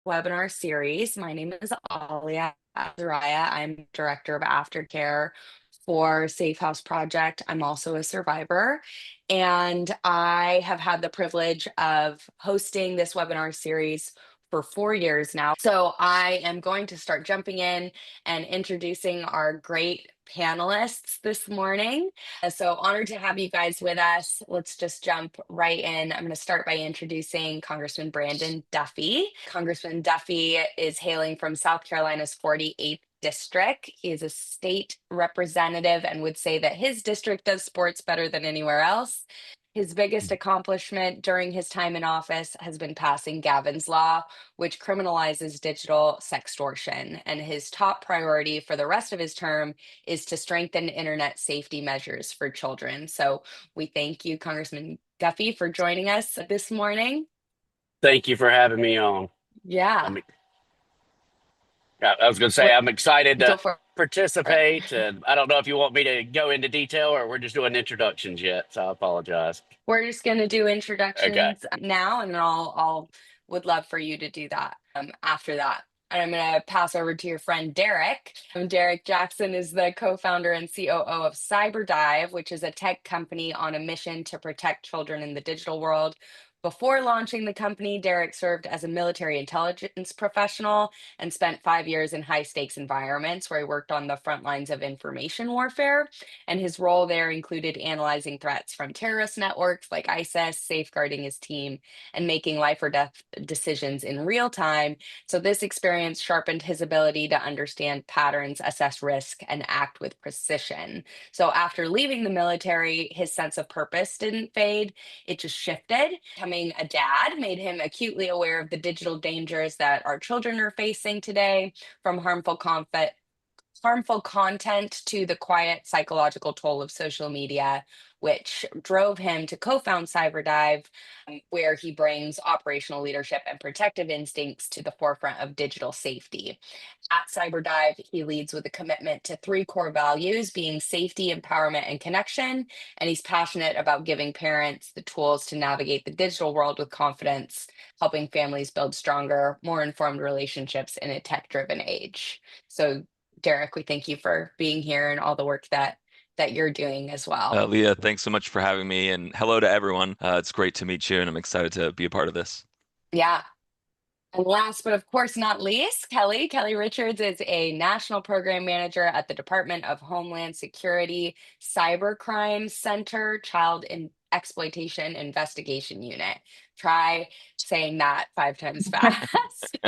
webinar series. My name is Alia Azariah. I'm Director of Aftercare for Safe House Project. I'm also a survivor, and I have had the privilege of hosting this webinar series for 4 years now. So I am going to start jumping in and introducing our great panelists this morning. So honored to have you guys with us. Let's just jump right in. I'm going to start by introducing Congressman Brandon Duffy. Congressman Duffy is hailing from South Carolina's 48th district. He is a state representative and would say that his district does sports better than anywhere else. His biggest accomplishment during his time in office has been passing Gavin's Law, which criminalizes digital sextortion. And his top priority for the rest of his term is to strengthen internet safety measures for children. So we thank you, Congressman Duffy, for joining us this morning. Thank you for having me on. Yeah. I was going to say, What, I'm excited go to for it. participate. And I don't know if you want me to go into detail or we're just doing introductions yet. So I apologize. We're just going to do Okay. introductions now, and then I'll would love for you to do that after that. And I'm going to pass over to your friend Derek. Derek Jackson is the co-founder and COO of CyberDive, which is a tech company on a mission to protect children in the digital world. Before launching the company, Derek served as a military intelligence professional and spent 5 years in high stakes environments where he worked on the front lines of information warfare. And his role there included analyzing threats from terrorist networks like ISIS, safeguarding his team, and making life or death decisions in real time. So, this experience sharpened his ability to understand patterns, assess risk, and act with precision. So, after leaving the military, his sense of purpose didn't fade, it just shifted. Becoming a dad made him acutely aware of the digital dangers that our children are facing today, from harmful content to the quiet psychological toll of social media, which drove him to co-found CyberDive, where he brings operational leadership and protective instincts to the forefront of digital safety. At CyberDive, he leads with a commitment to three core values, being safety, empowerment, and connection. And he's passionate about giving parents the tools to navigate the digital world with confidence, helping families build stronger, more informed relationships in a tech-driven age. So Derek, we thank you for being here and all the work that you're doing as well. Leah, thanks so much for having me, and hello to everyone. It's great to meet you, and I'm excited to be a part of this. Yeah. And last but of course not least, Kelly. Kelly Richards is a national program manager at the Department of Homeland Security Cybercrime Center Child Exploitation Investigation Unit. Try saying that 5 times fast.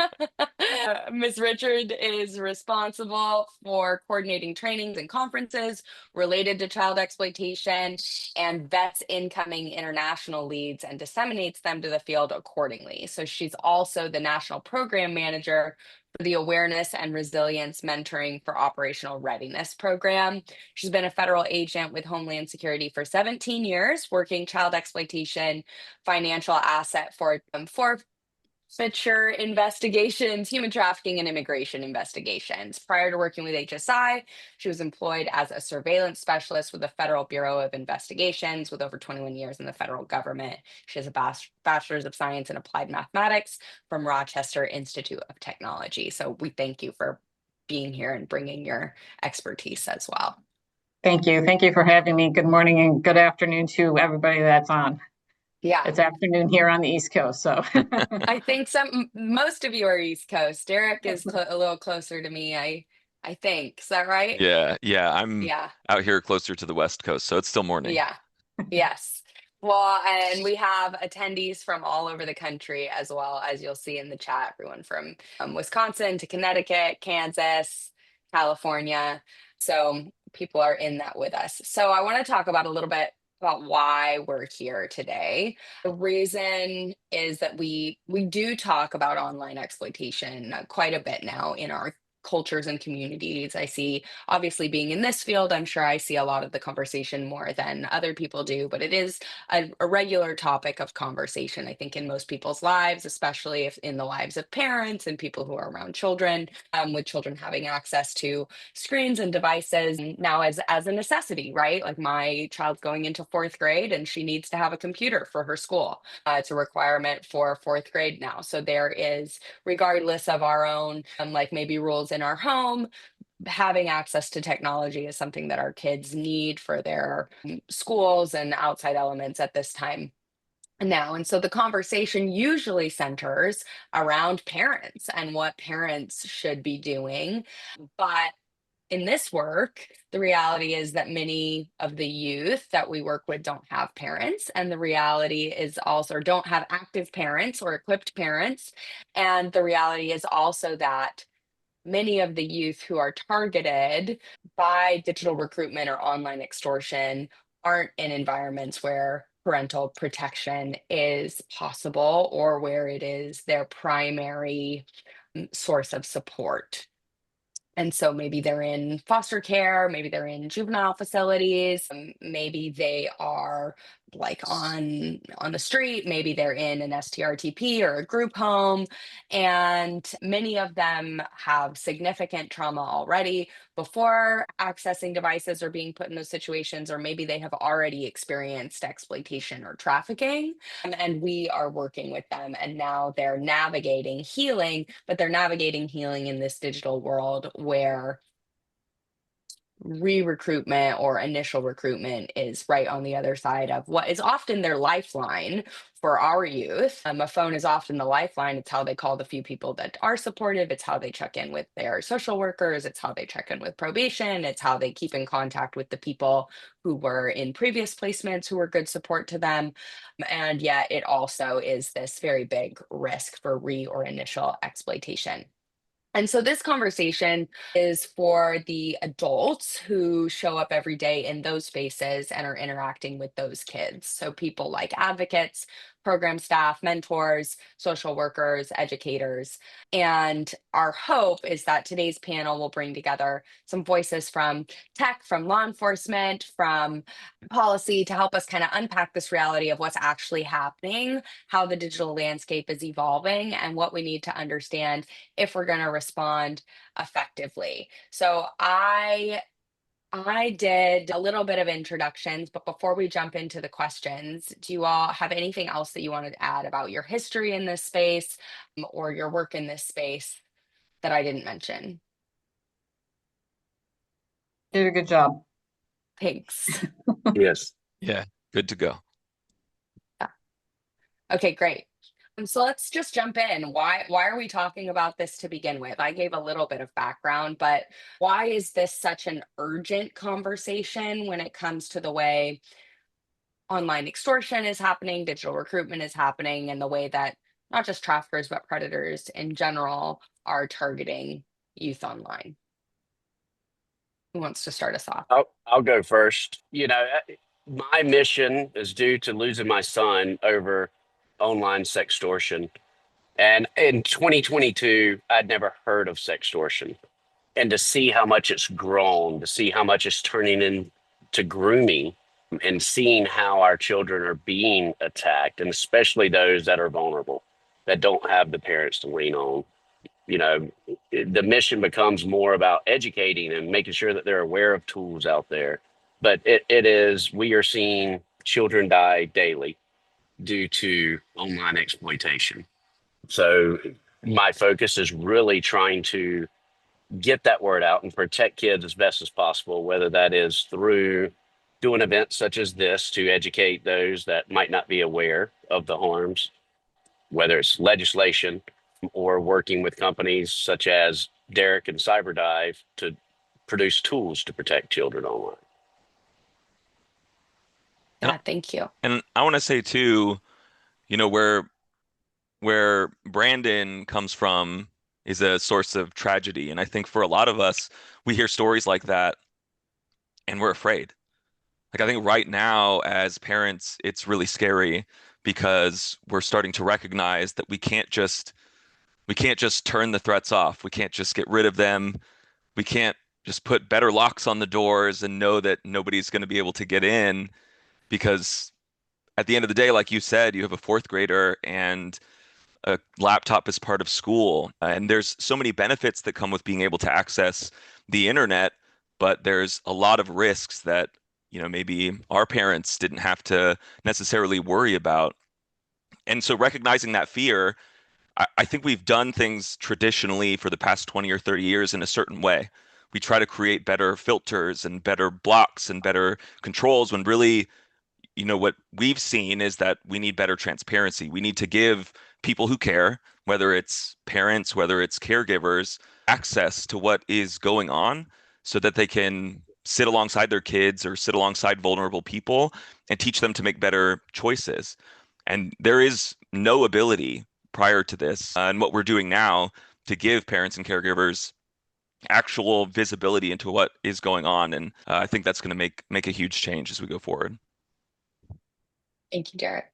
Ms. Richard is responsible for coordinating trainings and conferences related to child exploitation and vets incoming international leads and disseminates them to the field accordingly. So she's also the national program manager for the Awareness and Resilience Mentoring for Operational Readiness program. She's been a federal agent with Homeland Security for 17 years, working child exploitation, financial asset forfeiture investigations, human trafficking, and immigration investigations. Prior to working with HSI, she was employed as a surveillance specialist with the Federal Bureau of Investigations with over 21 years in the federal government. She has a bachelor's of science in applied mathematics from Rochester Institute of Technology. So we thank you for being here and bringing your expertise as well. Thank you. Thank you for having me. Good morning and good afternoon to everybody that's on. Yeah. It's afternoon here on the East Coast, so. I think most of you are East Coast. Derek is a little closer to me, I think. Is that right? Yeah, I'm out here closer to the West Coast, so it's still morning. Yeah. Yes. Well, and we have attendees from all over the country as well, as you'll see in the chat, everyone from Wisconsin to Connecticut, Kansas, California. So people are in that with us. So I want to talk about a little bit about why we're here today. The reason is that we do talk about online exploitation quite a bit now in our cultures and communities. I see, obviously, being in this field, I'm sure I see a lot of the conversation more than other people do, but it is a regular topic of conversation, I think, in most people's lives, especially if in the lives of parents and people who are around children, with children having access to screens and devices now as a necessity, right? Like my child's going into fourth grade and she needs to have a computer for her school. It's a requirement for fourth grade now. So there is, regardless of our own, like maybe rules in our home, having access to technology is something that our kids need for their schools and outside elements at this time now. And so the conversation usually centers around parents and what parents should be doing. But in this work, the reality is that many of the youth that we work with don't have parents. And the reality is also, or don't have active parents or equipped parents. And the reality is also that many of the youth who are targeted by digital recruitment or online extortion aren't in environments where parental protection is possible or where it is their primary source of support. And so maybe they're in foster care, maybe they're in juvenile facilities, maybe they are like on the street, maybe they're in an STRTP or a group home, and many of them have significant trauma already before accessing devices or being put in those situations, or maybe they have already experienced exploitation or trafficking, and we are working with them, and now they're navigating healing, but they're navigating healing in this digital world where re-recruitment or initial recruitment is right on the other side of what is often their lifeline for our youth. A phone is often the lifeline. It's how they call the few people that are supportive. It's how they check in with their social workers. It's how they check in with probation. It's how they keep in contact with the people who were in previous placements who were good support to them. And yet it also is this very big risk for re or initial exploitation. And so this conversation is for the adults who show up every day in those spaces and are interacting with those kids. So people like advocates, program staff, mentors, social workers, educators. And our hope is that today's panel will bring together some voices from tech, from law enforcement, from policy to help us kind of unpack this reality of what's actually happening, how the digital landscape is evolving, and what we need to understand if we're going to respond effectively. So I did a little bit of introductions, but before we jump into the questions, do you all have anything else that you wanted to add about your history in this space, or your work in this space that I didn't mention? Did a good job. Thanks. Yes. Yeah, good to go. Okay, great. So let's just jump in. Why are we talking about this to begin with? I gave a little bit of background, but why is this such an urgent conversation when it comes to the way online extortion is happening, digital recruitment is happening, and the way that not just traffickers, but predators in general are targeting youth online? Who wants to start us off? I'll go first. My mission is due to losing my son over online sextortion. And in 2022, I'd never heard of sextortion. And to see how much it's grown, to see how much it's turning into grooming, and seeing how our children are being attacked, and especially those that are vulnerable, that don't have the parents to lean on. The mission becomes more about educating and making sure that they're aware of tools out there. But we are seeing children die daily due to online exploitation. So my focus is really trying to get that word out and protect kids as best as possible, whether that is through doing events such as this to educate those that might not be aware of the harms, whether it's legislation or working with companies such as Derek and Cyberdive to produce tools to protect children online. Yeah, thank you. And I want to say too, where Brandon comes from is a source of tragedy. And I think for a lot of us, we hear stories like that and we're afraid. Like, I think right now as parents, it's really scary because we're starting to recognize that we can't just We can't just turn the threats off. We can't just get rid of them. We can't just put better locks on the doors and know that nobody's going to be able to get in, because at the end of the day, like you said, you have a fourth grader and a laptop is part of school. And there's so many benefits that come with being able to access the internet, but there's a lot of risks that, maybe our parents didn't have to necessarily worry about. And so recognizing that fear, I think we've done things traditionally for the past 20 or 30 years in a certain way. We try to create better filters and better blocks and better controls when really, what we've seen is that we need better transparency. We need to give people who care, whether it's parents, whether it's caregivers, access to what is going on so that they can sit alongside their kids or sit alongside vulnerable people and teach them to make better choices. And there is no ability prior to this, and what we're doing now, to give parents and caregivers actual visibility into what is going on. And I think that's going to make a huge change as we go forward. Thank you, Derek.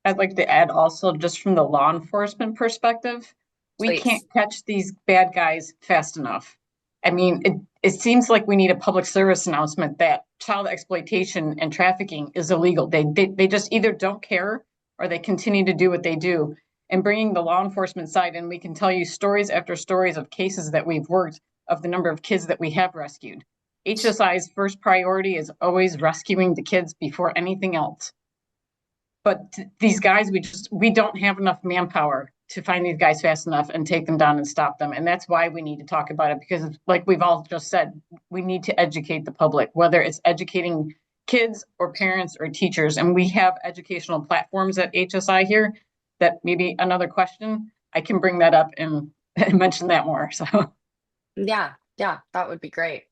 I'd like to add also, just from the law enforcement perspective, we Please. can't catch these bad guys fast enough. I mean, it seems like we need a public service announcement that child exploitation and trafficking is illegal. They just either don't care or they continue to do what they do. And bringing the law enforcement side, and we can tell you stories after stories of cases that we've worked, of the number of kids that we have rescued. HSI's first priority is always rescuing the kids before anything else. But these guys, we don't have enough manpower to find these guys fast enough and take them down and stop them. And that's why we need to talk about it, because like we've all just said, we need to educate the public, whether it's educating kids or parents or teachers. And we have educational platforms at HSI here that maybe another question, I can bring that up and mention that more. So Yeah, that would be great.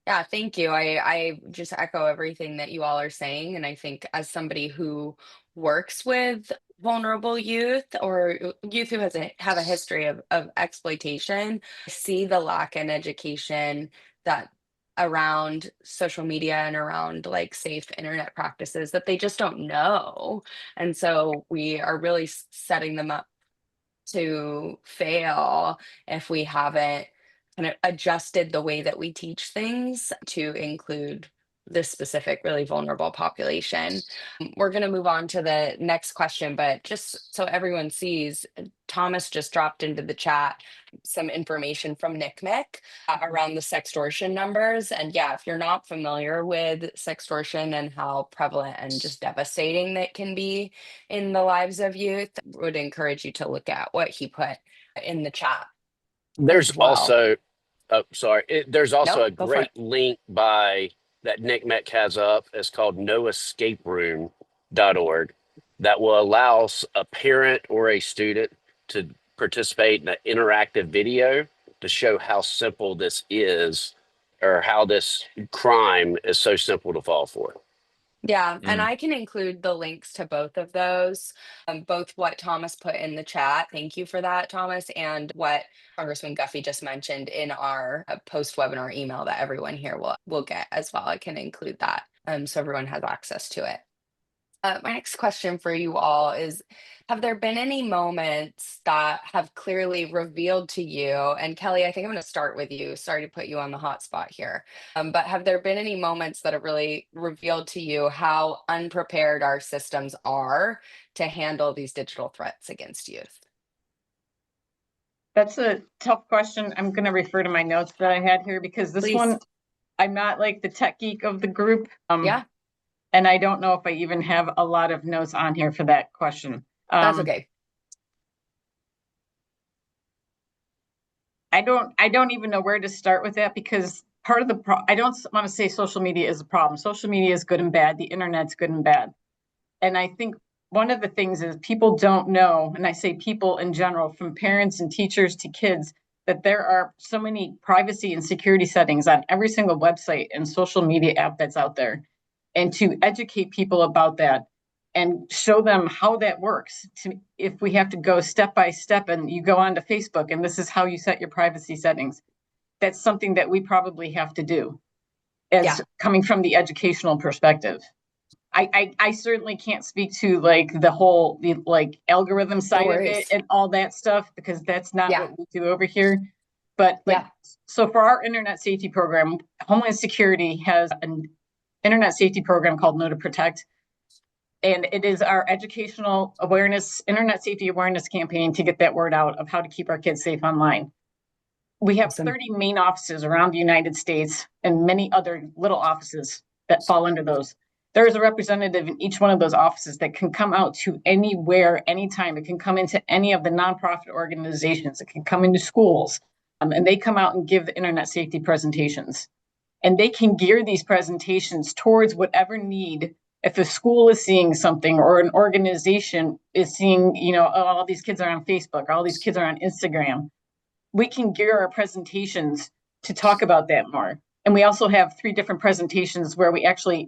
Yeah, thank you. I just echo everything that you all are saying. And I think as somebody who works with vulnerable youth or youth who have a history of exploitation, I see the lack in education that around social media and around like safe internet practices that they just don't know. And so we are really setting them up to fail if we haven't kind of adjusted the way that we teach things to include this specific really vulnerable population. We're going to move on to the next question, but just so everyone sees, Thomas just dropped into the chat some information from NCMEC around the sextortion numbers. And yeah, if you're not familiar with sextortion and how prevalent and just devastating that can be in the lives of youth, would encourage you to look at what he put in the chat. There's as well. also, there's also Nope, a go for great it. link that NCMEC has up. It's called noescaperoom.org that will allow a parent or a student to participate in an interactive video to show how simple this is, or how this crime is so simple to fall for. Yeah, and Mm. I can include the links to both of those, both what Thomas put in the chat. Thank you for that, Thomas, and what Congressman Guffey just mentioned in our post-webinar email that everyone here will get as well. I can include that so everyone has access to it. My next question for you all is, have there been any moments that have clearly revealed to you, and Kelly, I think I'm going to start with you. Sorry to put you on the hot spot here. But have there been any moments that have really revealed to you how unprepared our systems are to handle these digital threats against youth? that's a tough question. I'm going to refer to my notes that I had here, because this Please. one, I'm not like the tech geek of the group. Yeah, And I don't know if I even have a lot of notes on here for that question. that's okay. I don't even know where to start with that, because part of the I don't want to say social media is a problem. Social media is good and bad. The internet's good and bad. And I think one of the things is people don't know, and I say people in general, from parents and teachers to kids, that there are so many privacy and security settings on every single website and social media app that's out there. And to educate people about that and show them how that works. If we have to go step by step, and you go onto Facebook and this is how you set your privacy settings, that's something that we probably have to do as coming from the educational perspective. I certainly can't speak to like the like algorithm side of it worries. and all that stuff, because that's not Yeah. what we do over here. But like, Yeah. so for our internet safety program, Homeland Security has an internet safety program called Know to Protect. And it is our educational awareness, internet safety awareness campaign to get that word out of how to keep our kids safe online. We have Awesome. 30 main offices around the United States and many other little offices that fall under those. There is a representative in each one of those offices that can come out to anywhere, anytime. It can come into any of the nonprofit organizations. It can come into schools, and they come out and give the internet safety presentations. And they can gear these presentations towards whatever need. If a school is seeing something or an organization is seeing, oh, all these kids are on Facebook, all these kids are on Instagram, we can gear our presentations to talk about that more. And we also have 3 different presentations where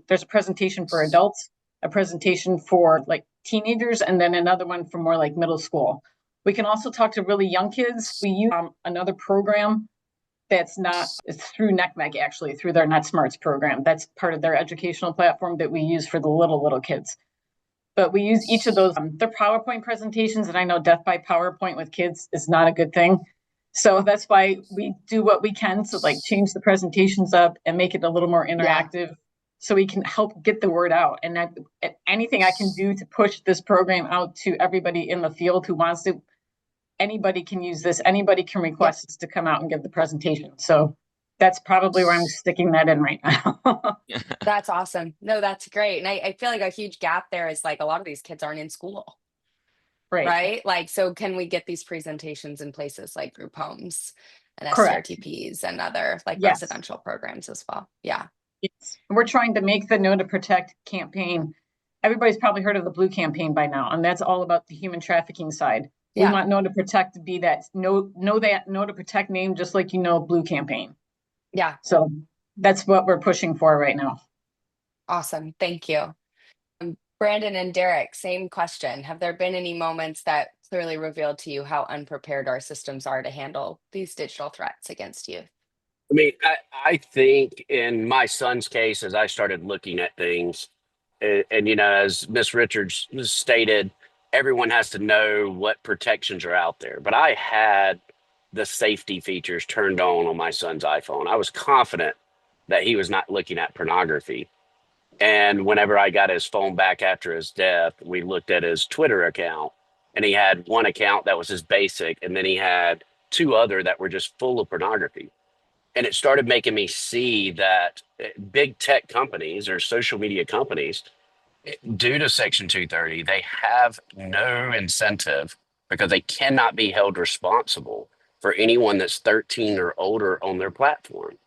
there's a presentation for adults, a presentation for like teenagers, and then another one for more like middle school. We can also talk to really young kids. We use another program it's through NECMEC, actually, through their NetSmarts program. That's part of their educational platform that we use for the little kids. But we use each of those, they're PowerPoint presentations, and I know death by PowerPoint with kids is not a good thing. So that's why we do what we can to like change the presentations up and make it a little more interactive, so we can help get the word out. And anything I can do to push this program out to everybody in the field who wants to, anybody can use this. Anybody can request us to come out and give the presentation. So that's probably where I'm sticking that in right now. That's awesome. No, that's great. And I feel like a huge gap there is like a lot of these kids aren't in school. Right? Like, so can we get these presentations in places like group homes and Correct. STRTPs and other like Yes. residential programs as well? Yeah. Yes. We're trying to make the Know to Protect campaign. Everybody's probably heard of the Blue campaign by now, and that's all about the human trafficking side. We want Know to Protect to be that know to Protect name, just like Blue campaign. Yeah. So that's what we're pushing for right now. Awesome. Thank you. Brandon and Derek, same question. Have there been any moments that clearly revealed to you how unprepared our systems are to handle these digital threats against youth? I mean, I think in my son's case, as I started looking at things, and as Miss Richards stated, everyone has to know what protections are out there. But I had the safety features turned on my son's iPhone. I was confident that he was not looking at pornography. And whenever I got his phone back after his death, we looked at his Twitter account, and he had one account that was his basic, and then he had 2 other that were just full of pornography. And it started making me see that big tech companies or social media companies, due to Section 230, they have no incentive, because they cannot be held responsible for anyone that's 13 or older on their platform.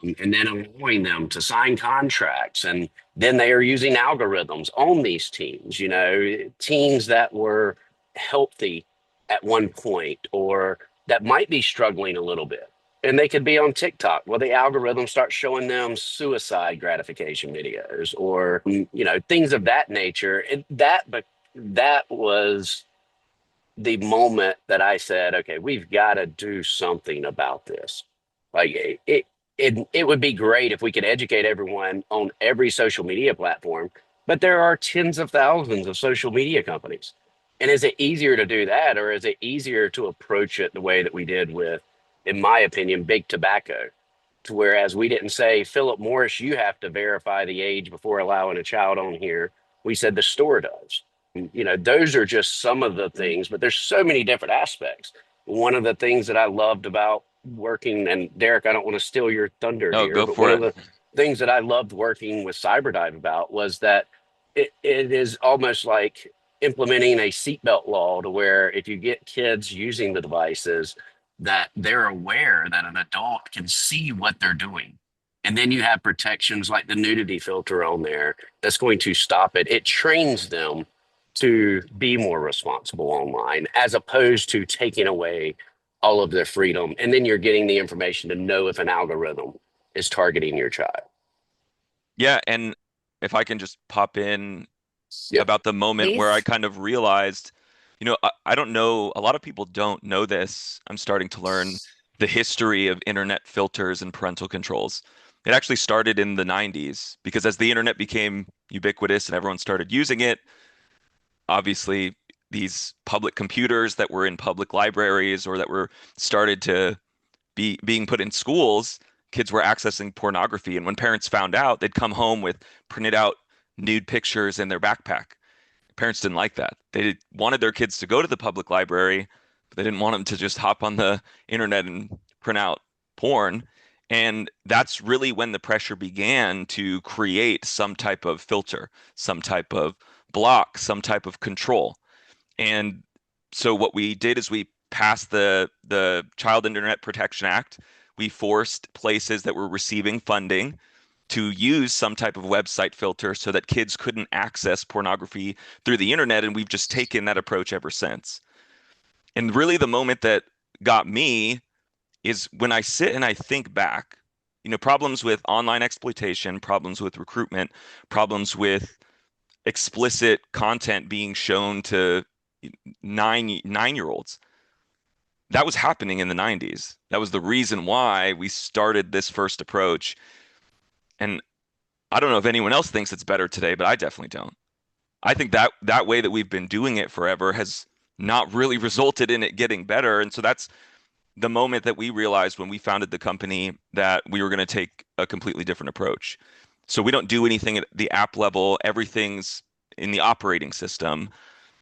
And then allowing them to sign contracts. And then they are using algorithms on these teams, teams that were healthy at one point or that might be struggling a little bit. And they could be on TikTok. Well, the algorithm starts showing them suicide gratification videos or, things of that nature. That was the moment that I said, okay, we've got to do something about this. Like it would be great if we could educate everyone on every social media platform, but there are tens of thousands of social media companies. And is it easier to do that, or is it easier to approach it the way that we did with, in my opinion, big tobacco? To whereas we didn't say, Philip Morris, you have to verify the age before allowing a child on here. We said the store does. Those are just some of the things, but there's so many different aspects. One of the things that I loved about working, and Derek, I don't want to steal your thunder No, here, go but for one it. of the things that I loved working with CyberDive about was that it is almost like implementing a seatbelt law, to where if you get kids using the devices, that they're aware that an adult can see what they're doing. And then you have protections like the nudity filter on there that's going to stop it. It trains them to be more responsible online, as opposed to taking away all of their freedom. And then you're getting the information to know if an algorithm is targeting your child. Yeah, and if I can just pop in Yep. about the moment where I Please. kind of realized, I don't know, a lot of people don't know this. I'm starting to learn the history of internet filters and parental controls. It actually started in the 90s, because as the internet became ubiquitous and everyone started using it, obviously these public computers that were in public libraries or that were started to being put in schools, kids were accessing pornography. And when parents found out, they'd come home with printed out nude pictures in their backpack. Parents didn't like that. They wanted their kids to go to the public library, but they didn't want them to just hop on the internet and print out porn. And that's really when the pressure began to create some type of filter, some type of block, some type of control. And so what we did is we passed the Child Internet Protection Act. We forced places that were receiving funding to use some type of website filter so that kids couldn't access pornography through the internet. And we've just taken that approach ever since. And really the moment that got me is when I sit and I think back, problems with online exploitation, problems with recruitment, problems with explicit content being shown to nine-year-olds. That was happening in the 90s. That was the reason why we started this first approach. And I don't know if anyone else thinks it's better today, but I definitely don't. I think that way that we've been doing it forever has not really resulted in it getting better. And so that's the moment that we realized when we founded the company that we were going to take a completely different approach. So we don't do anything at the app level. Everything's in the operating system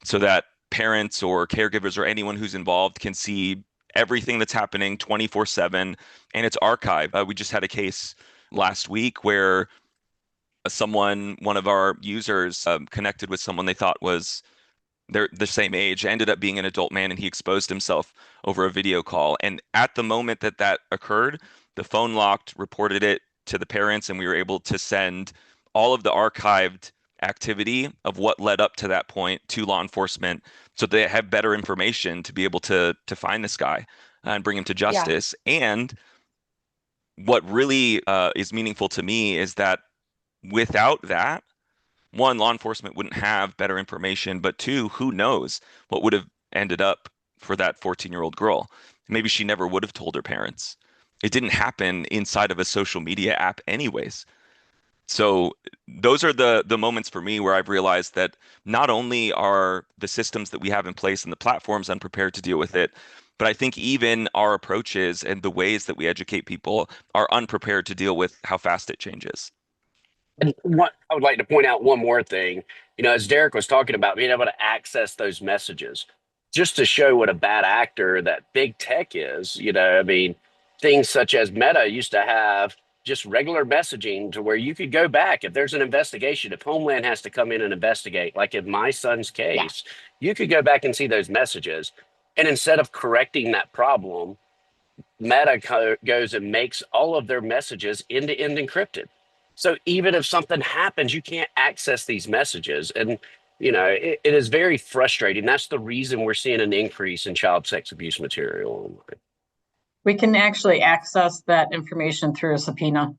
so that parents or caregivers or anyone who's involved can see everything that's happening 24/7 and it's archived. We just had a case last week where one of our users connected with someone they thought was they're the same age, ended up being an adult man, and he exposed himself over a video call. And at the moment that that occurred, the phone locked, reported it to the parents, and we were able to send all of the archived activity of what led up to that point to law enforcement so they have better information to be able to find this guy and bring him to justice. And what really is meaningful to me is that without that, one, law enforcement wouldn't have better information, but two, who knows what would have ended up for that 14-year-old girl. Maybe she never would have told her parents. It didn't happen inside of a social media app anyways. So those are the moments for me where I've realized that not only are the systems that we have in place and the platforms unprepared to deal with it, but I think even our approaches and the ways that we educate people are unprepared to deal with how fast it changes. And what I would like to point out one more thing, as Derek was talking about being able to access those messages, just to show what a bad actor that big tech is, things such as Meta used to have just regular messaging to where you could go back if there's an investigation, if Homeland has to come in and investigate, like in my son's case, you could go back and see those messages. And instead of correcting that problem, Meta goes and makes all of their messages end-to-end encrypted. So even if something happens, you can't access these messages. And, it is very frustrating. That's the reason we're seeing an increase in child sex abuse material online. We can actually access that information through a subpoena.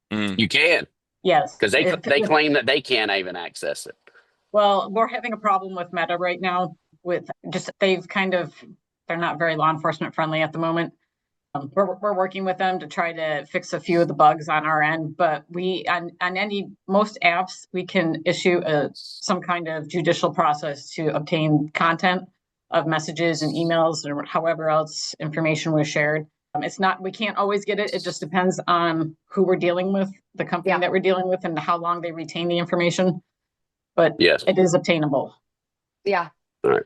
You can. Yes. Because they claim that they can't even access it. Well, we're having a problem with Meta right now with they're not very law enforcement friendly at the moment. We're working with them to try to fix a few of the bugs on our end, but on most apps we can issue some kind of judicial process to obtain content of messages and emails or however else information was shared. We can't always get it. It just depends on who we're dealing with, the company that we're dealing with, and how long they retain the information. But yes, it is obtainable. Yeah. All right.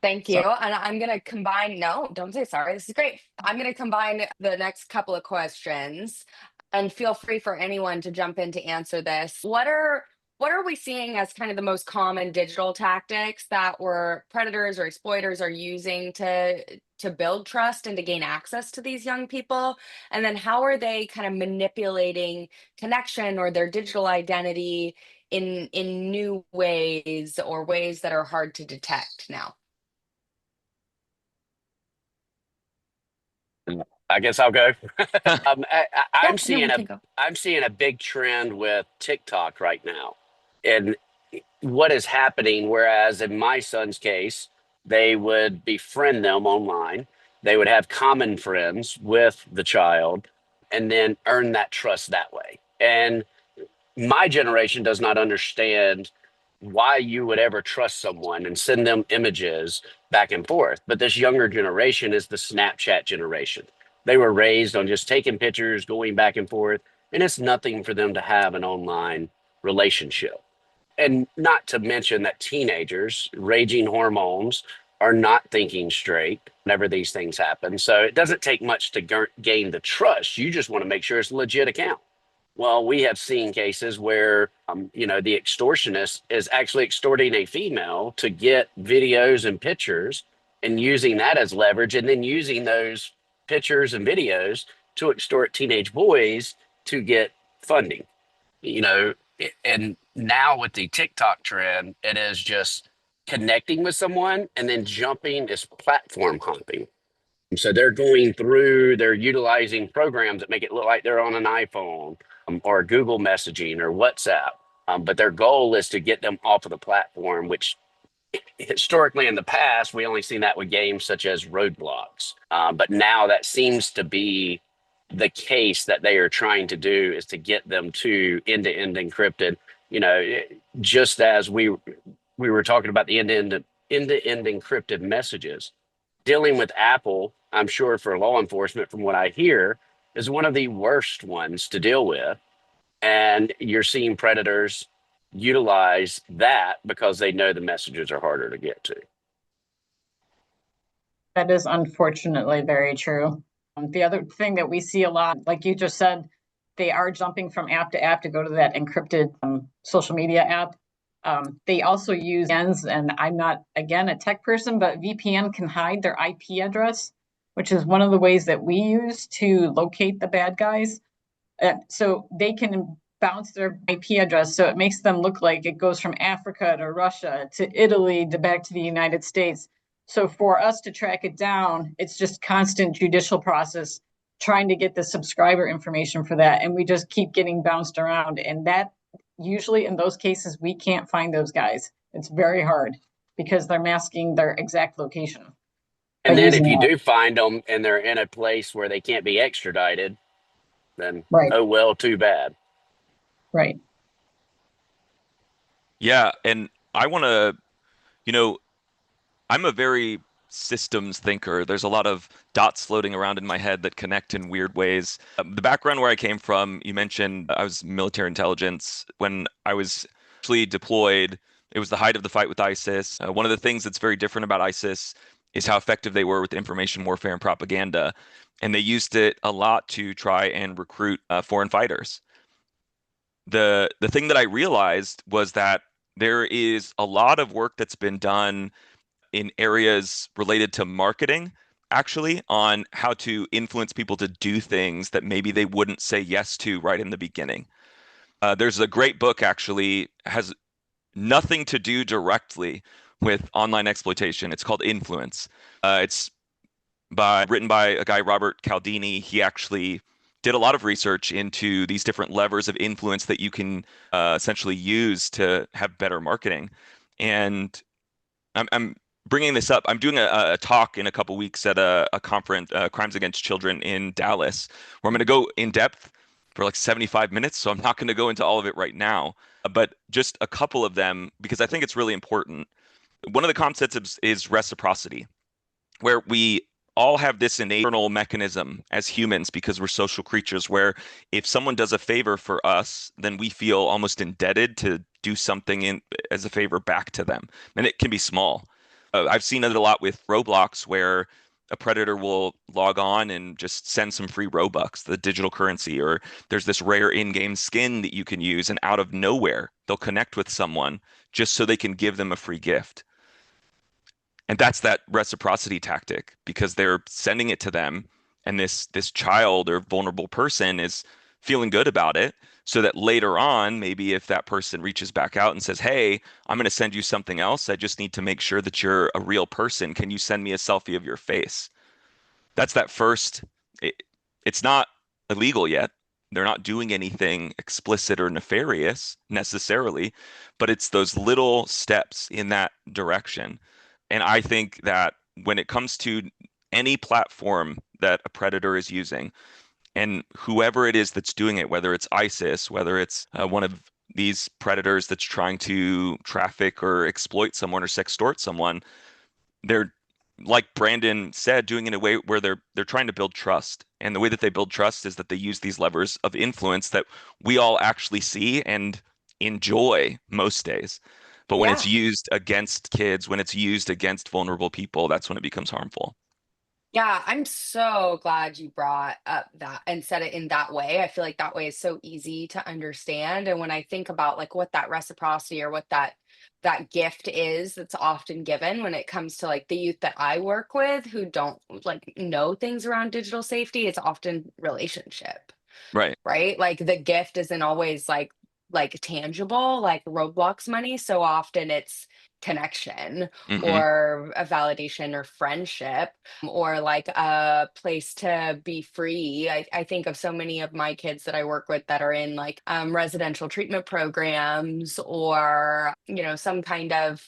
Thank you. And I'm going to combine, no, don't say sorry. This is great. I'm going to combine the next couple of questions and feel free for anyone to jump in to answer this. What are we seeing as kind of the most common digital tactics that predators or exploiters are using to build trust and to gain access to these young people? And then how are they kind of manipulating connection or their digital identity in new ways or ways that are hard to detect now? I guess I'll go. I'm seeing a big trend with TikTok right now, and what is happening. Whereas in my son's case, they would befriend them online, they would have common friends with the child, and then earn that trust that way. And my generation does not understand why you would ever trust someone and send them images back and forth. But this younger generation is the Snapchat generation. They were raised on just taking pictures, going back and forth, and it's nothing for them to have an online relationship. And not to mention that teenagers, raging hormones, are not thinking straight whenever these things happen. So it doesn't take much to gain the trust. You just want to make sure it's a legit account. Well, we have seen cases where, the extortionist is actually extorting a female to get videos and pictures and using that as leverage, and then using those pictures and videos to extort teenage boys to get funding. And now with the TikTok trend, it is just connecting with someone and then jumping is platform hopping. So they're utilizing programs that make it look like they're on an iPhone, or Google messaging or WhatsApp. But their goal is to get them off of the platform, which historically in the past, we only seen that with games such as Roadblocks. But now that seems to be the case that they are trying to do, is to get them to end-to-end encrypted. Just as we were talking about the end-to-end encrypted messages, dealing with Apple, I'm sure for law enforcement, from what I hear, is one of the worst ones to deal with. And you're seeing predators utilize that because they know the messages are harder to get to. That is unfortunately very true. The other thing that we see a lot, like you just said, they are jumping from app to app to go to that encrypted social media app. They also use VPNs, and I'm not, again, a tech person, but VPN can hide their IP address, which is one of the ways that we use to locate the bad guys. So they can bounce their IP address, so it makes them look like it goes from Africa to Russia to Italy to back to the United States. So for us to track it down, it's just constant judicial process trying to get the subscriber information for that. And we just keep getting bounced around. And that usually in those cases, we can't find those guys. It's very hard because they're masking their exact location. And then if you do find them and they're in a place where they can't be extradited, then oh well, too bad. Right. Yeah, and I want to, I'm a very systems thinker. There's a lot of dots floating around in my head that connect in weird ways. The background where I came from, you mentioned I was military intelligence. When I was actually deployed, it was the height of the fight with ISIS. One of the things that's very different about ISIS is how effective they were with information warfare and propaganda. And they used it a lot to try and recruit foreign fighters. The thing that I realized was that there is a lot of work that's been done in areas related to marketing, actually, on how to influence people to do things that maybe they wouldn't say yes to right in the beginning. There's a great book, actually, has nothing to do directly with online exploitation. It's called Influence. It's written by a guy, Robert Cialdini. He actually did a lot of research into these different levers of influence that you can essentially use to have better marketing. And I'm bringing this up. I'm doing a talk in a couple weeks at a conference, Crimes Against Children in Dallas, where I'm going to go in depth for like 75 minutes. So I'm not going to go into all of it right now, but just a couple of them, because I think it's really important. One of the concepts is reciprocity, where we all have this innate mechanism as humans, because we're social creatures, where if someone does a favor for us, then we feel almost indebted to do something as a favor back to them. And it can be small. I've seen it a lot with Roblox, where a predator will log on and just send some free Robux, the digital currency, or there's this rare in-game skin that you can use, and out of nowhere, they'll connect with someone just so they can give them a free gift. And that's that reciprocity tactic, because they're sending it to them, and this child or vulnerable person is feeling good about it, so that later on, maybe if that person reaches back out and says, hey, I'm going to send you something else, I just need to make sure that you're a real person. Can you send me a selfie of your face? That's that first. It's not illegal yet. They're not doing anything explicit or nefarious necessarily, but it's those little steps in that direction. And I think that when it comes to any platform that a predator is using, And whoever it is that's doing it, whether it's ISIS, whether it's one of these predators that's trying to traffic or exploit someone or sextort someone, they're, like Brandon said, doing it in a way where they're trying to build trust. And the way that they build trust is that they use these levers of influence that we all actually see and enjoy most days. But when it's Yeah. used against kids, when it's used against vulnerable people, that's when it becomes harmful. Yeah, I'm so glad you brought up that and said it in that way. I feel like that way is so easy to understand. And when I think about like what that reciprocity or what that gift is that's often given when it comes to like the youth that I work with who don't like know things around digital safety, it's often relationship, Right. right? Like the gift isn't always like tangible, like Roblox money. So often it's connection Hmm. or a validation or friendship or like a place to be free. I think of so many of my kids that I work with that are in like residential treatment programs or, you know, some kind of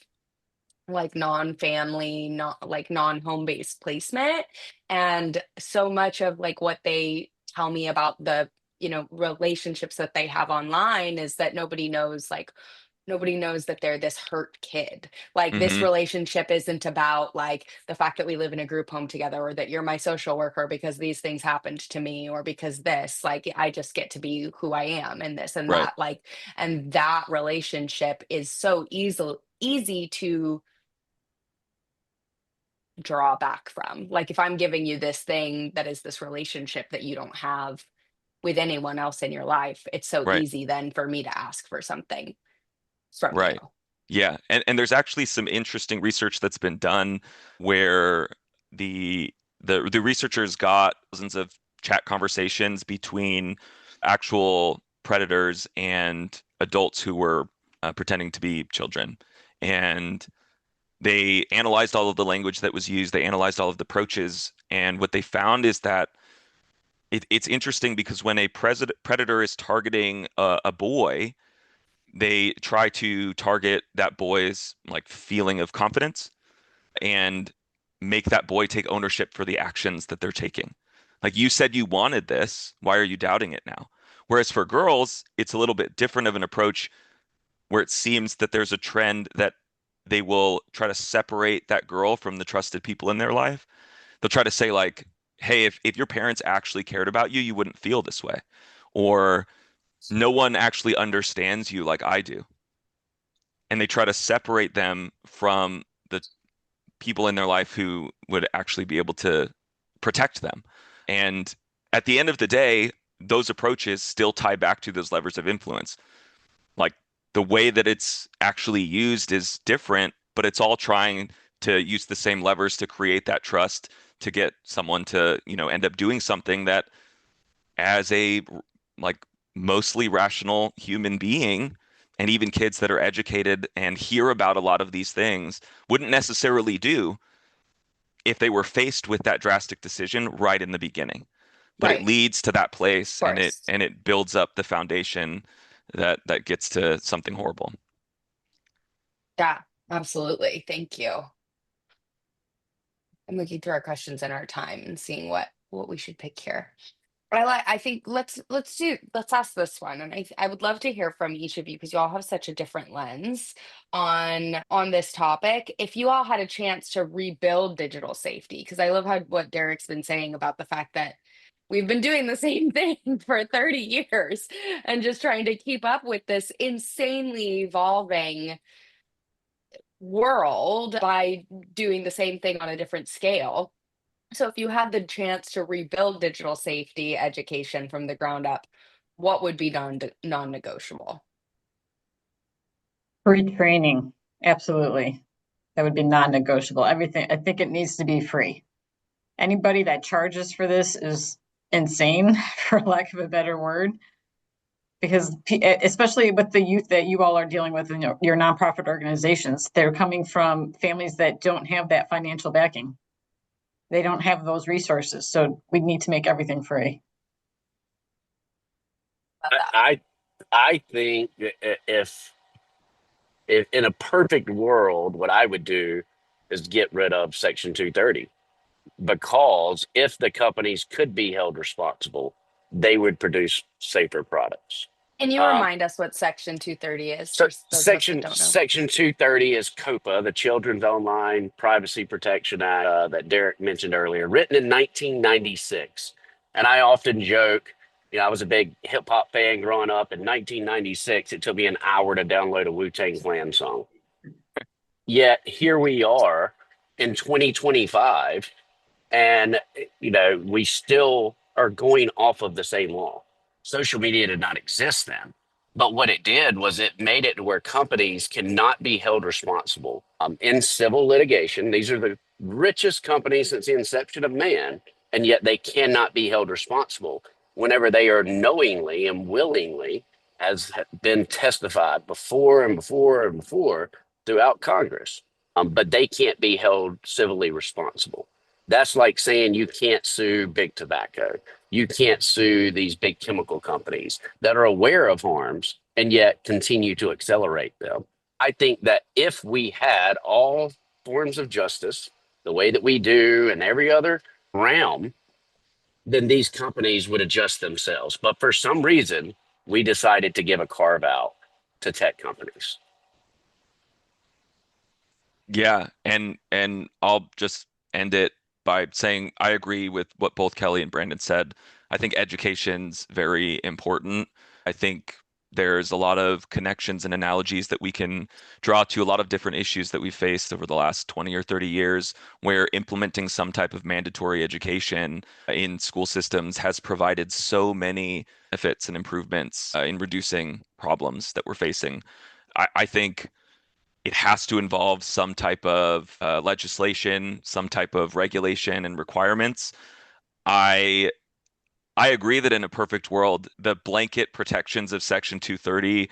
like non-family, not like non-home based placement. And so much of like what they tell me about the, you know, relationships that they have online is that nobody knows that they're this hurt kid. Like this Hmm. relationship isn't about like the fact that we live in a group home together or that you're my social worker because these things happened to me or because this, like I just get to be who I am and this and Right. that. Like, and that relationship is so easy to draw back from. Like if I'm giving you this thing that is this relationship that you don't have with anyone else in your life, it's so Right. easy then for me to ask for something from you. Right. Yeah. And there's actually some interesting research that's been done where the the researchers got thousands of chat conversations between actual predators and adults who were pretending to be children. And they analyzed all of the language that was used, they analyzed all of the approaches, and what they found is that it's interesting because when a predator is targeting a boy, they try to target that boy's like feeling of confidence and make that boy take ownership for the actions that they're taking. Like you said you wanted this, why are you doubting it now? Whereas for girls, it's a little bit different of an approach where it seems that there's a trend that they will try to separate that girl from the trusted people in their life. They'll try to say like, hey, if your parents actually cared about you, you wouldn't feel this way. Or no one actually understands you like I do, and they try to separate them from the people in their life who would actually be able to protect them. And at the end of the day, those approaches still tie back to those levers of influence. Like the way that it's actually used is different, but it's all trying to use the same levers to create that trust to get someone to, end up doing something that as a like mostly rational human being, and even kids that are educated and hear about a lot of these things wouldn't necessarily do if they were faced with that drastic decision right in the beginning. But it Right. leads to that place, Of and it course. and it builds up the foundation that gets to something horrible. Yeah, absolutely. Thank you. I'm looking through our questions in our time and seeing what we should pick here. But I think let's ask this one, and I would love to hear from each of you because you all have such a different lens on this topic. If you all had a chance to rebuild digital safety, because I love how what Derek's been saying about the fact that we've been doing the same thing for 30 years and just trying to keep up with this insanely evolving world by doing the same thing on a different scale. So if you had the chance to rebuild digital safety education from the ground up, what would be non-negotiable? Free training, absolutely. That would be non-negotiable. Everything, I think it needs to be free. Anybody that charges for this is insane, for lack of a better word. Because especially with the youth that you all are dealing with in your nonprofit organizations, they're coming from families that don't have that financial backing. They don't have those resources. So we need to make everything free. Love I that. I I think if in a perfect world, what I would do is get rid of Section 230, because if the companies could be held responsible, they would produce safer products. Can you remind us what Section 230 is So for those of us that don't know? Section 230 is COPA, the Children's Online Privacy Protection Act that Derek mentioned earlier, written in 1996. And I often joke, I was a big hip hop fan growing up. In 1996, it took me an hour to download a Wu-Tang Clan song. Yet here we are in 2025, and we still are going off of the same law. Social media did not exist then, but what it did was it made it to where companies cannot be held responsible in civil litigation. These are the richest companies since the inception of man, and yet they cannot be held responsible whenever they are knowingly and willingly, as been testified before and before and before throughout Congress, but they can't be held civilly responsible. That's like saying you can't sue big tobacco. You can't sue these big chemical companies that are aware of harms and yet continue to accelerate them. I think that if we had all forms of justice the way that we do in every other realm, then these companies would adjust themselves. But for some reason, we decided to give a carve out to tech companies. Yeah, and I'll just end it by saying I agree with what both Kelly and Brandon said. I think education's very important. I think there's a lot of connections and analogies that we can draw to a lot of different issues that we've faced over the last 20 or 30 years, where implementing some type of mandatory education in school systems has provided so many benefits and improvements in reducing problems that we're facing. I think it has to involve some type of legislation, some type of regulation and requirements. I agree that in a perfect world, the blanket protections of Section 230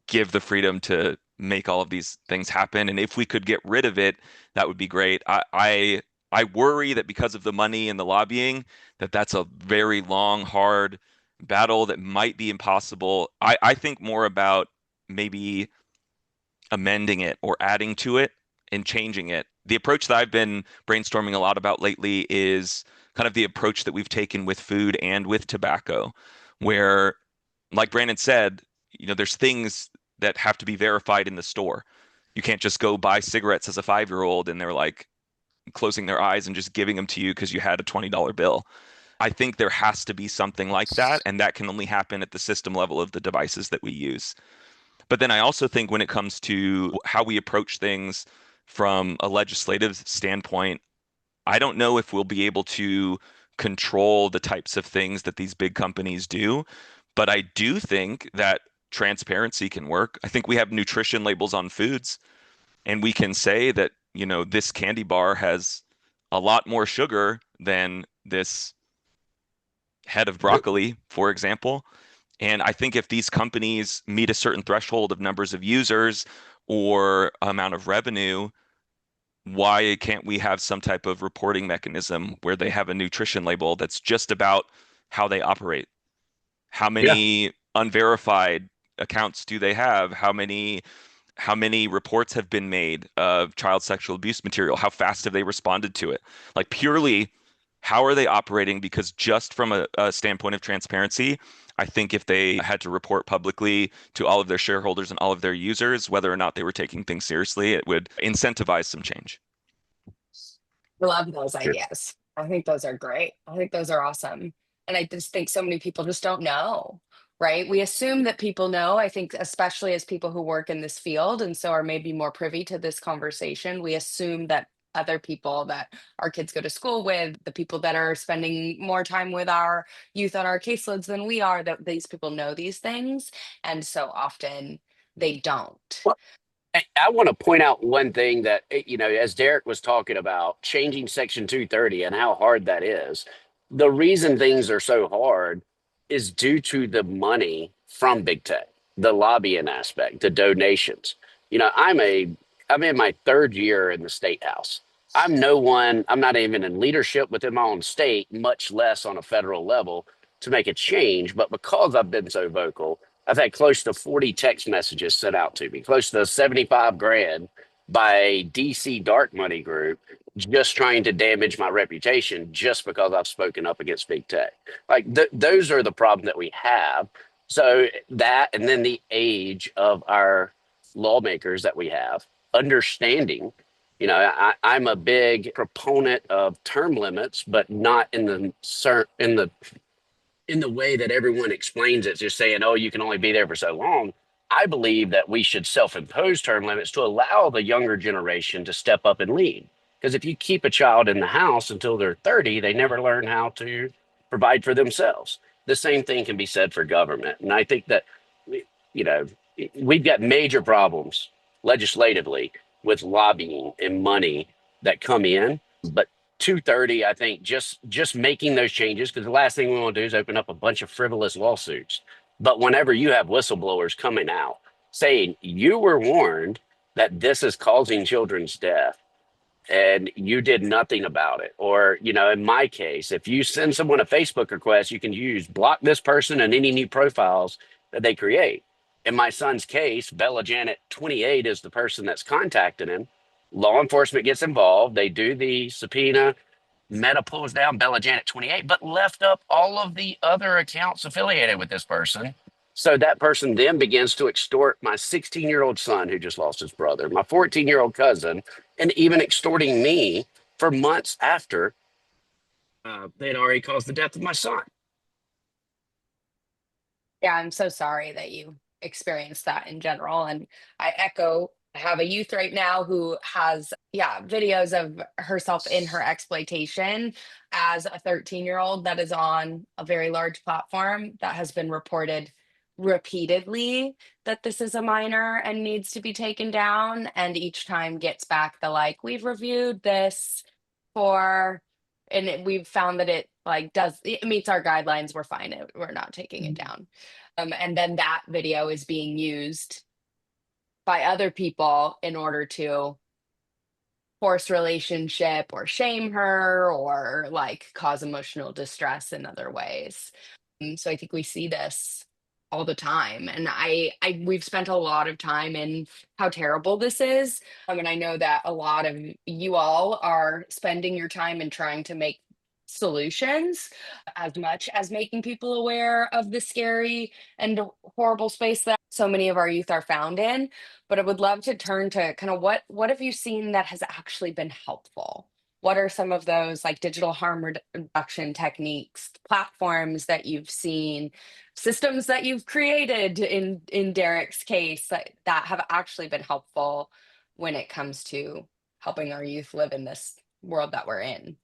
give the freedom to make all of these things happen. And if we could get rid of it, that would be great. I worry that because of the money and the lobbying, that's a very long, hard battle that might be impossible. I think more about maybe amending it or adding to it and changing it. The approach that I've been brainstorming a lot about lately is kind of the approach that we've taken with food and with tobacco, where, like Brandon said, there's things that have to be verified in the store. You can't just go buy cigarettes as a 5-year-old and they're like closing their eyes and just giving them to you because you had a $20 bill. I think there has to be something like that, and that can only happen at the system level of the devices that we use. But then I also think when it comes to how we approach things from a legislative standpoint, I don't know if we'll be able to control the types of things that these big companies do, but I do think that transparency can work. I think we have nutrition labels on foods, and we can say that, this candy bar has a lot more sugar than this head of broccoli, for example. And I think if these companies meet a certain threshold of numbers of users or amount of revenue, why can't we have some type of reporting mechanism where they have a nutrition label that's just about how they operate? How many unverified accounts do they have? How many reports have been made of child sexual abuse material? How fast have they responded to it? Like, purely, how are they operating? Because just from a standpoint of transparency, I think if they had to report publicly to all of their shareholders and all of their users whether or not they were taking things seriously, it would incentivize some change. I love those ideas. I think those are great. I think those are awesome. And I just think so many people just don't know, right? We assume that people know. I think especially as people who work in this field and so are maybe more privy to this conversation, we assume that other people that our kids go to school with, the people that are spending more time with our youth on our caseloads than we are, that these people know these things. And so often they don't. Well, I want to point out one thing that, as Derek was talking about changing Section 230 and how hard that is, the reason things are so hard is due to the money from big tech, the lobbying aspect, the donations. I'm in my 3rd year in the state house. I'm not even in leadership within my own state, much less on a federal level to make a change. But because I've been so vocal, I've had close to 40 text messages sent out to me, close to 75 grand by a DC dark money group just trying to damage my reputation just because I've spoken up against big tech. Like those are the problems that we have. So that, and then the age of our lawmakers that we have, understanding, I'm a big proponent of term limits, but not in the way that everyone explains it, just saying, oh, you can only be there for so long. I believe that we should self-impose term limits to allow the younger generation to step up and lead. Because if you keep a child in the house until they're 30, they never learn how to provide for themselves. The same thing can be said for government. And I think that, you know, we've got major problems legislatively with lobbying and money that come in. But 230, I think just making those changes, because the last thing we want to do is open up a bunch of frivolous lawsuits. But whenever you have whistleblowers coming out saying you were warned that this is causing children's death and you did nothing about it, or in my case, if you send someone a Facebook request, you can use block this person and any new profiles that they create. In my son's case, Bella Janet 28 is the person that's contacting him. Law enforcement gets involved, they do the subpoena, Meta pulls down Bella Janet 28, but left up all of the other accounts affiliated with this person. So that person then begins to extort my 16-year-old son who just lost his brother, my 14-year-old cousin, and even extorting me for months after they'd already caused the death of my son. Yeah, I'm so sorry that you experienced that in general. And I echo, I have a youth right now who has, yeah, videos of herself in her exploitation as a 13-year-old that is on a very large platform that has been reported repeatedly that this is a minor and needs to be taken down. And each time gets back the like, we've reviewed this for, and we've found that it like it meets our guidelines. We're fine. We're not taking it down. And then that video is being used by other people in order to force relationship or shame her or like cause emotional distress in other ways. So I think we see this all the time, and we've spent a lot of time in how terrible this is. And I know that a lot of you all are spending your time in trying to make solutions as much as making people aware of the scary and horrible space that so many of our youth are found in. But I would love to turn to kind of what have you seen that has actually been helpful? What are some of those like digital harm reduction techniques, platforms that you've seen, systems that you've created in Derek's case that have actually been helpful when it comes to helping our youth live in this world that we're in?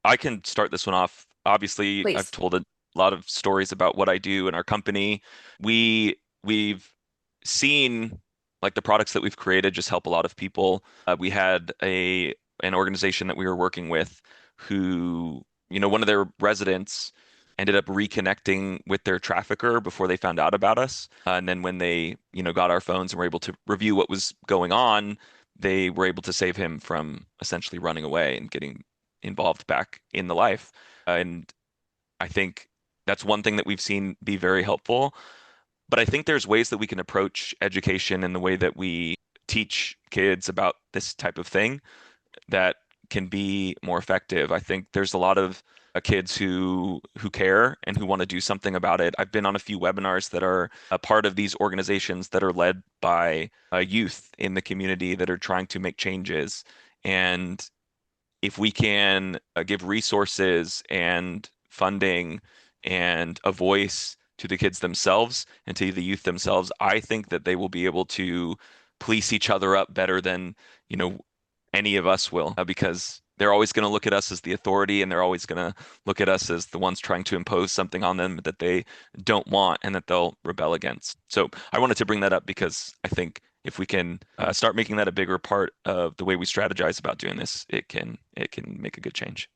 I can start this one off. Obviously, I've Please. told a lot of stories about what I do in our company. We've seen like the products that we've created just help a lot of people. We had an organization that we were working with who, one of their residents ended up reconnecting with their trafficker before they found out about us. And then when they, got our phones and were able to review what was going on, they were able to save him from essentially running away and getting involved back in the life. And I think that's one thing that we've seen be very helpful. But I think there's ways that we can approach education in the way that we teach kids about this type of thing that can be more effective. I think there's a lot of kids who care and who want to do something about it. I've been on a few webinars that are a part of these organizations that are led by youth in the community that are trying to make changes. And if we can give resources and funding and a voice to the kids themselves and to the youth themselves, I think that they will be able to police each other up better than, any of us will, because they're always going to look at us as the authority, and they're always going to look at us as the ones trying to impose something on them that they don't want and that they'll rebel against. So I wanted to bring that up because I think if we can start making that a bigger part of the way we strategize about doing this, it can make a good change.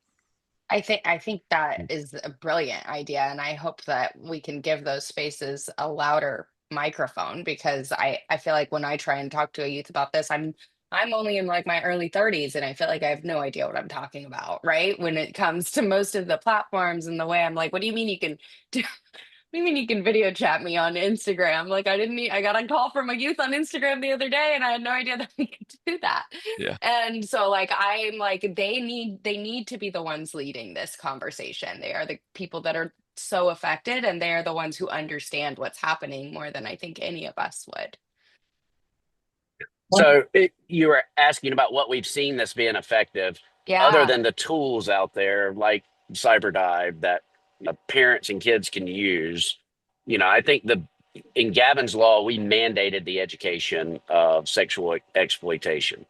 I think that is a brilliant idea, and I hope that we can give those spaces a louder microphone, because I feel like when I try and talk to a youth about this, I'm only in like my early 30s and I feel like I have no idea what I'm talking about, right? When it comes to most of the platforms and the way I'm like, what do you mean you can do do you mean you can video chat me on Instagram? Like I got a call from a youth on Instagram the other day and I had no idea that we could do that. Yeah. And so like I'm like they need to be the ones leading this conversation. They are the people that are so affected and they are the ones who understand what's happening more than I think any of us would. So you were asking about what we've seen that's being effective, other Yeah. than the tools out there like CyberDive that parents and kids can use. I think in Gavin's law, we mandated the education of sexual exploitation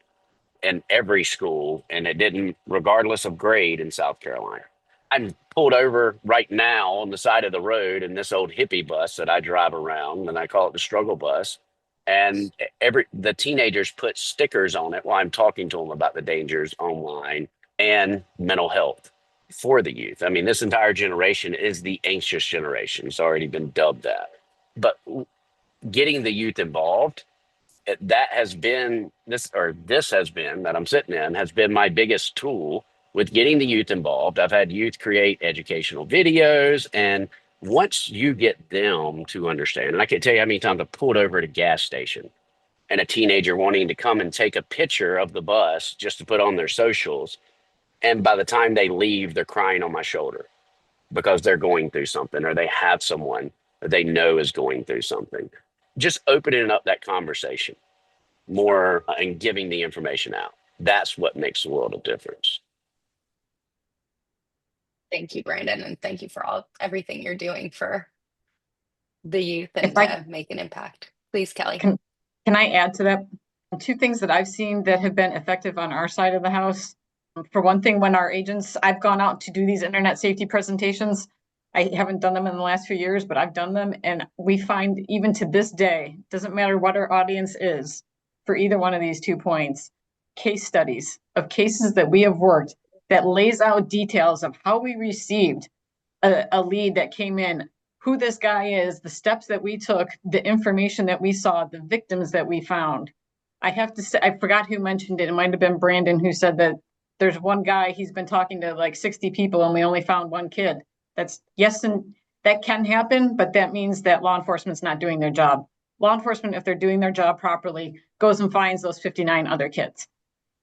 in every school, and it didn't, regardless of grade in South Carolina. I'm pulled over right now on the side of the road in this old hippie bus that I drive around, and I call it the struggle bus. And the teenagers put stickers on it while I'm talking to them about the dangers online and mental health for the youth. I mean, this entire generation is the anxious generation. It's already been dubbed that. But getting the youth involved, that has been this has been that I'm sitting in has been my biggest tool with getting the youth involved. I've had youth create educational videos, and once you get them to understand, and I can't tell you how many times I pulled over at a gas station and a teenager wanting to come and take a picture of the bus just to put on their socials, and by the time they leave, they're crying on my shoulder because they're going through something or they have someone that they know is going through something. Just opening up that conversation more and giving the information out. That's what makes a world of difference. Thank you, Brandon, and thank you for everything you're doing for the youth and If I to make an impact. Please, Kelly. can I add to that? Two things that I've seen that have been effective on our side of the house. For one thing, when our agents, I've gone out to do these internet safety presentations. I haven't done them in the last few years, but I've done them. And we find even to this day, doesn't matter what our audience is for either one of these 2 points, case studies of cases that we have worked that lays out details of how we received a lead that came in, who this guy is, the steps that we took, the information that we saw, the victims that we found. I have to say, I forgot who mentioned it. It might have been Brandon who said that there's one guy, he's been talking to like 60 people and we only found one kid. That's yes, and that can happen, but that means that law enforcement's not doing their job. Law enforcement, if they're doing their job properly, goes and finds those 59 other kids.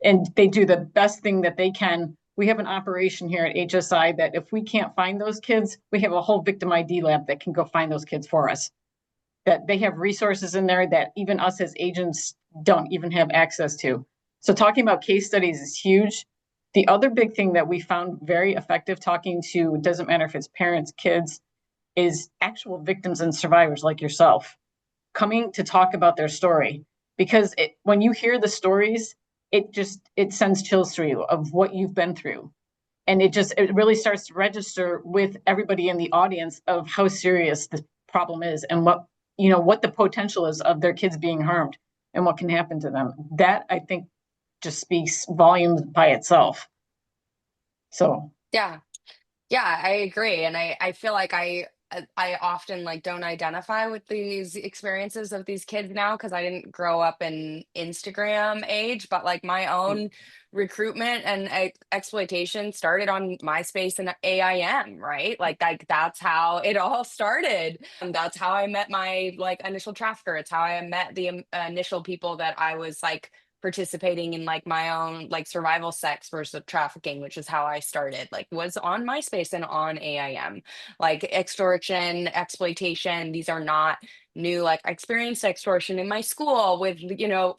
And they do the best thing that they can. We have an operation here at HSI that if we can't find those kids, we have a whole victim ID lab that can go find those kids for us. That they have resources in there that even us as agents don't even have access to. So talking about case studies is huge. The other big thing that we found very effective talking to, doesn't matter if it's parents, kids, is actual victims and survivors like yourself coming to talk about their story. Because when you hear the stories, it sends chills through you of what you've been through. And it really starts to register with everybody in the audience of how serious the problem is and what the potential is of their kids being harmed and what can happen to them. That I think just speaks volumes by itself. So Yeah, I agree. And I feel like I often like don't identify with these experiences of these kids now because I didn't grow up in Instagram age, but like my own recruitment and exploitation started on MySpace and AIM, right? Like that's how it all started. And that's how I met my like initial trafficker. It's how I met the initial people that I was like participating in like my own like survival sex versus trafficking, which is how I started, like was on MySpace and on AIM. Like extortion, exploitation, these are not new. Like I experienced extortion in my school with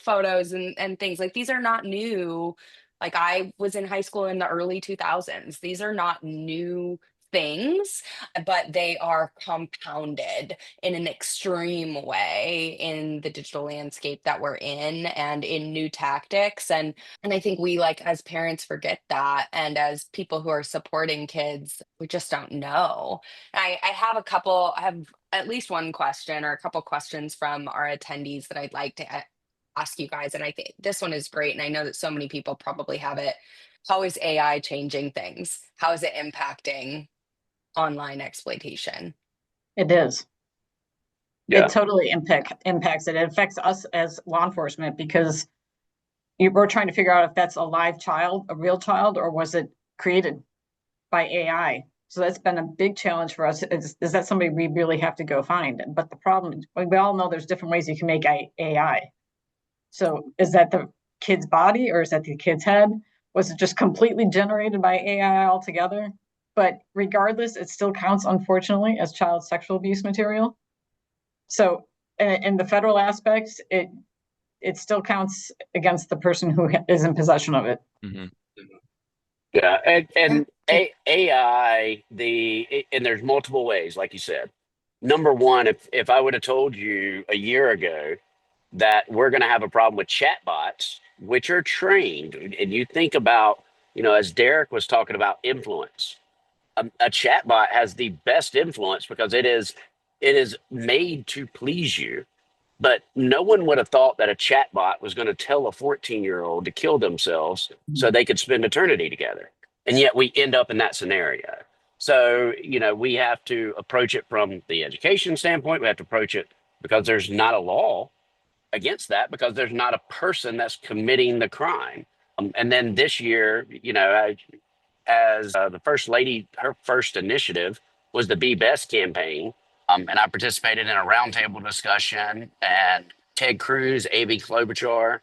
photos and things. Like these are not new. Like I was in high school in the early 2000s. These are not new things, but they are compounded in an extreme way in the digital landscape that we're in and in new tactics. And I think we like as parents forget that. And as people who are supporting kids, we just don't know. I have at least one question or a couple questions from our attendees that I'd like to ask you guys. And I think this one is great. And I know that so many people probably have it. How is AI changing things? How is it impacting online exploitation? it is. Yeah. It totally impacts it. It affects us as law enforcement because we're trying to figure out if that's a live child, a real child, or was it created by AI? So that's been a big challenge for us. Is that somebody we really have to go find? But the problem, we all know there's different ways you can make AI. So is that the kid's body or is that the kid's head? Was it just completely generated by AI altogether? But regardless, it still counts, unfortunately, as child sexual abuse material. So in the federal aspects, it still counts against the person who is in possession of it. Mm-hmm. Yeah, and AI, and there's multiple ways, like you said. Number one, if I would have told you a year ago that we're going to have a problem with chatbots, which are trained, and you think about, as Derek was talking about influence, a chatbot has the best influence because it is made to please you. But no one would have thought that a chatbot was going to tell a 14-year-old to kill themselves so they could spend eternity together. And yet we end up in that scenario. So, we have to approach it from the education standpoint. We have to approach it because there's not a law against that, because there's not a person that's committing the crime. And then this year, as the first lady, her first initiative was the Be Best campaign. And I participated in a roundtable discussion, and Ted Cruz, Amy Klobuchar,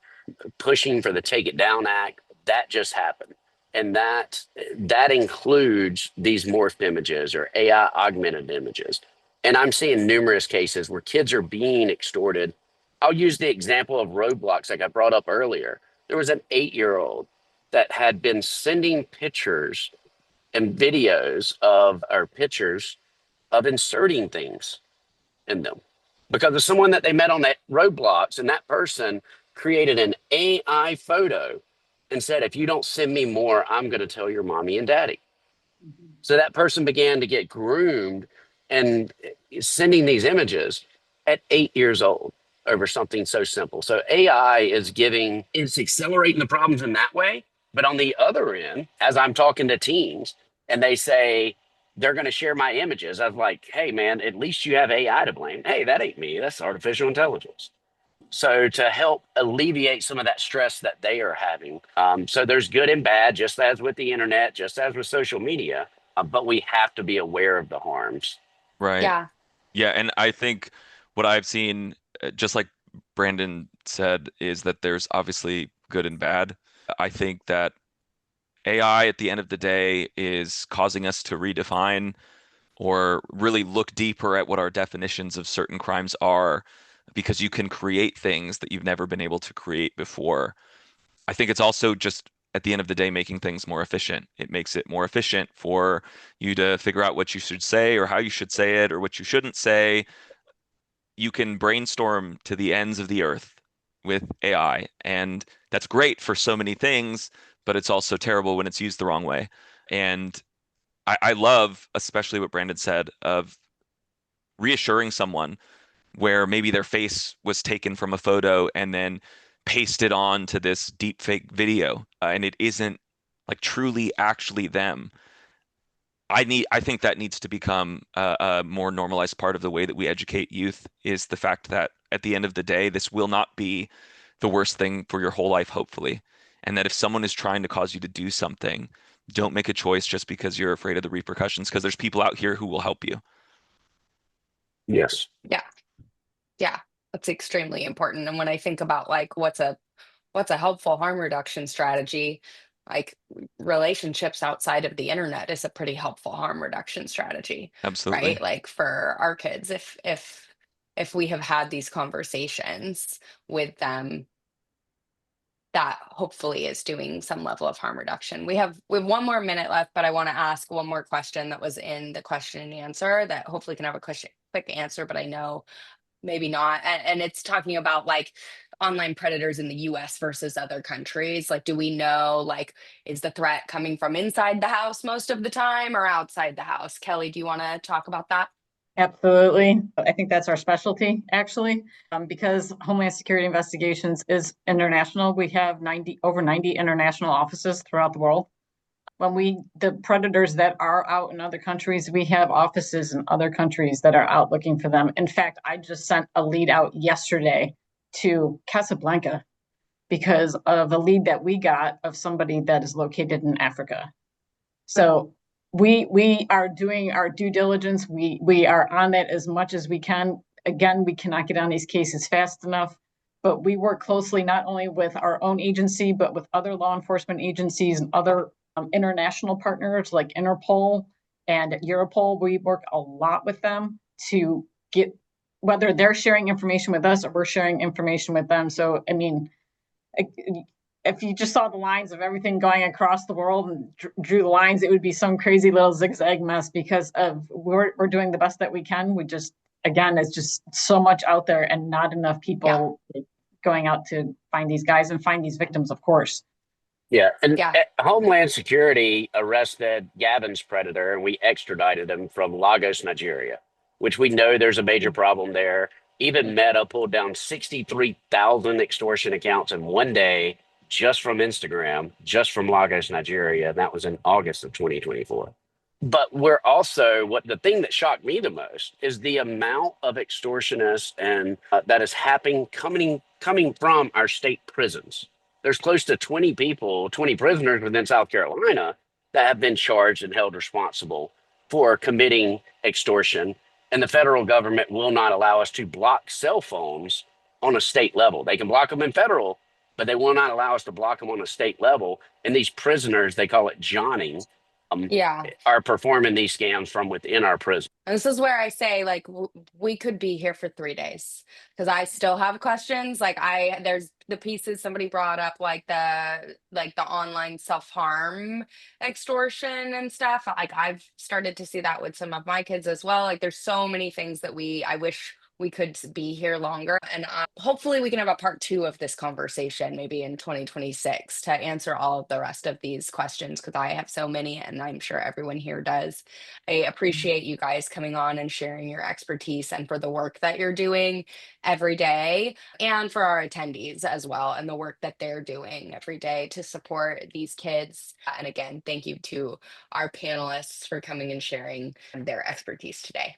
pushing for the Take It Down Act. That just happened. And that includes these morphed images or AI augmented images. And I'm seeing numerous cases where kids are being extorted. I'll use the example of Roblox, like I brought up earlier. There was an 8-year-old that had been sending pictures and videos or pictures of inserting things in them because of someone that they met on that Roblox, and that person created an AI photo and said, if you don't send me more, I'm going to tell your mommy and daddy. So that person began to get groomed and sending these images at 8 years old over something so simple. So AI it's accelerating the problems in that way. But on the other end, as I'm talking to teens and they say they're going to share my images, I was like, hey, man, at least you have AI to blame. Hey, that ain't me. That's artificial intelligence. So to help alleviate some of that stress that they are having. So there's good and bad, just as with the internet, just as with social media, but we have to be aware of the harms. Right. Yeah. Yeah, and I think what I've seen, just like Brandon said, is that there's obviously good and bad. I think that AI at the end of the day is causing us to redefine or really look deeper at what our definitions of certain crimes are, because you can create things that you've never been able to create before. I think it's also just at the end of the day making things more efficient. It makes it more efficient for you to figure out what you should say or how you should say it or what you shouldn't say. You can brainstorm to the ends of the earth with AI, and that's great for so many things, but it's also terrible when it's used the wrong way. And I love, especially what Brandon said, of reassuring someone where maybe their face was taken from a photo and then pasted on to this deep fake video, and it isn't like truly actually them. I think that needs to become a more normalized part of the way that we educate youth, is the fact that at the end of the day, this will not be the worst thing for your whole life, hopefully. And that if someone is trying to cause you to do something, don't make a choice just because you're afraid of the repercussions, because there's people out here who will help you. Yes. Yeah. Yeah. That's extremely important. And when I think about like what's a helpful harm reduction strategy, like relationships outside of the internet is a pretty helpful harm reduction strategy, Absolutely. right? Like for our kids, if we have had these conversations with them, that hopefully is doing some level of harm reduction. We have 1 more minute left, but I want to ask one more question that was in the question and answer that hopefully can have a quick answer, but I know maybe not. And it's talking about like online predators in the US versus other countries. Like, do we know, like, is the threat coming from inside the house most of the time or outside the house? Kelly, do you want to talk about that? Absolutely. I think that's our specialty, actually, because Homeland Security Investigations is international. We have over 90 international offices throughout the world. The predators that are out in other countries, we have offices in other countries that are out looking for them. In fact, I just sent a lead out yesterday to Casablanca because of a lead that we got of somebody that is located in Africa. So we are doing our due diligence. We are on that as much as we can. Again, we cannot get on these cases fast enough, but we work closely not only with our own agency, but with other law enforcement agencies and other international partners like Interpol and Europol. We work a lot with them to get, whether they're sharing information with us or we're sharing information with them. So, I mean, if you just saw the lines of everything going across the world and drew the lines, it would be some crazy little zigzag mess because of we're doing the best that we can. We just, again, it's just so much out there and not enough people going out to find these guys and find these victims, of course. Yeah. And Yeah. Homeland Security arrested Gavin's predator and we extradited him from Lagos, Nigeria, which we know there's a major problem there. Even Meta pulled down 63,000 extortion accounts in one day just from Instagram, just from Lagos, Nigeria. And that was in August of 2024. But we're also, what the thing that shocked me the most is the amount of extortionists and that is happening coming from our state prisons. There's close to 20 people, 20 prisoners within South Carolina that have been charged and held responsible for committing extortion. And the federal government will not allow us to block cell phones on a state level. They can block them in federal, but they will not allow us to block them on a state level. And these prisoners, they call it Johnning, are performing these scams from within our prison. And this is where I say, like, we could be here for 3 days because I still have questions. Like, there's the pieces somebody brought up, like the online self-harm extortion and stuff. Like, I've started to see that with some of my kids as well. Like, there's so many things that I wish we could be here longer. And hopefully we can have a part 2 of this conversation, maybe in 2026, to answer all of the rest of these questions, because I have so many and I'm sure everyone here does. I appreciate you guys coming on and sharing your expertise and for the work that you're doing every day, and for our attendees as well and the work that they're doing every day to support these kids. And again, thank you to our panelists for coming and sharing their expertise today.